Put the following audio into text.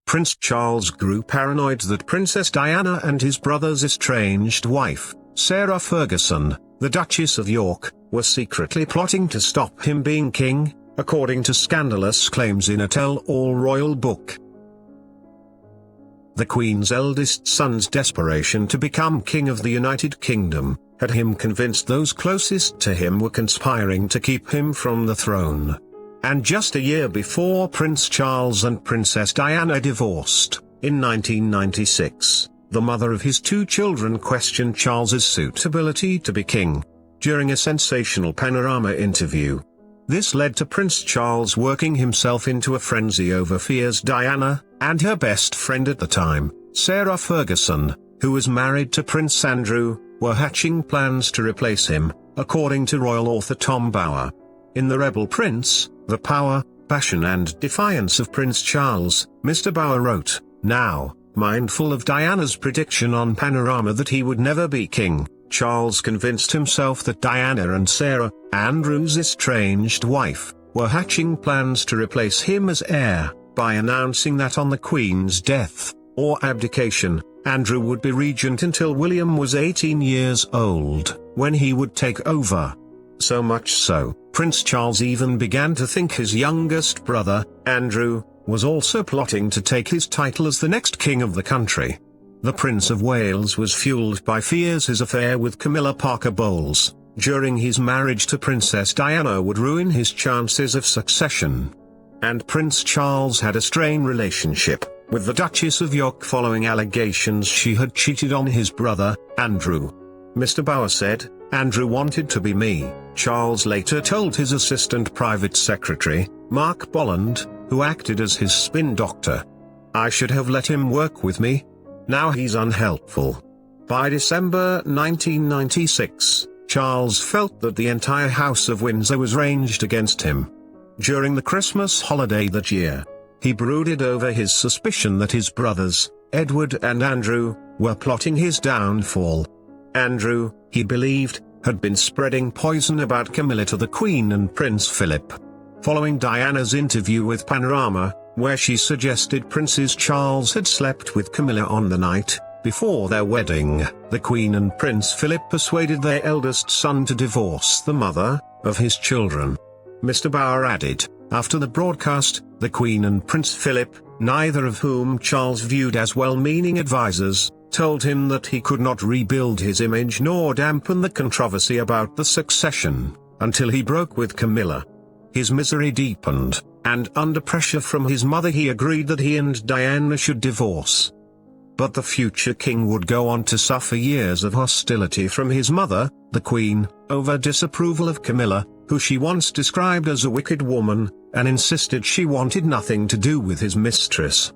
Prince Charles grew paranoid that Princess Diana and his brother's estranged wife, Sarah Ferguson, the Duchess of York, were secretly plotting to stop him being king, according to scandalous claims in a tell-all royal book. The Queen's eldest son's desperation to become King of the United Kingdom had him convinced those closest to him were conspiring to keep him from the throne. And just a year before Prince Charles and Princess Diana divorced, in 1996, the mother of his 2 children questioned Charles's suitability to be king. During a sensational Panorama interview, this led to Prince Charles working himself into a frenzy over fears Diana, and her best friend at the time, Sarah Ferguson, who was married to Prince Andrew, were hatching plans to replace him, according to royal author Tom Bower. In The Rebel Prince, The Power, Passion and Defiance of Prince Charles, Mr. Bower wrote, "Now, mindful of Diana's prediction on Panorama that he would never be king, Charles convinced himself that Diana and Sarah, Andrew's estranged wife, were hatching plans to replace him as heir, by announcing that on the Queen's death, or abdication, Andrew would be regent until William was 18 years old, when he would take over. So much so, Prince Charles even began to think his youngest brother, Andrew, was also plotting to take his title as the next king of the country. The Prince of Wales was fueled by fears his affair with Camilla Parker Bowles, during his marriage to Princess Diana, would ruin his chances of succession. And Prince Charles had a strained relationship with the Duchess of York following allegations she had cheated on his brother, Andrew. Mr. Bower said, "Andrew wanted to be me," Charles later told his assistant private secretary, Mark Bolland, who acted as his spin doctor. "I should have let him work with me. Now he's unhelpful." By December 1996, Charles felt that the entire House of Windsor was ranged against him. During the Christmas holiday that year, he brooded over his suspicion that his brothers, Edward and Andrew, were plotting his downfall. Andrew, he believed, had been spreading poison about Camilla to the Queen and Prince Philip. Following Diana's interview with Panorama, where she suggested Prince Charles had slept with Camilla on the night before their wedding, the Queen and Prince Philip persuaded their eldest son to divorce the mother of his children. Mr. Bower added, after the broadcast, the Queen and Prince Philip, neither of whom Charles viewed as well-meaning advisors, told him that he could not rebuild his image nor dampen the controversy about the succession, until he broke with Camilla. His misery deepened, and under pressure from his mother he agreed that he and Diana should divorce. But the future king would go on to suffer years of hostility from his mother, the Queen, over disapproval of Camilla, who she once described as a wicked woman, and insisted she wanted nothing to do with his mistress.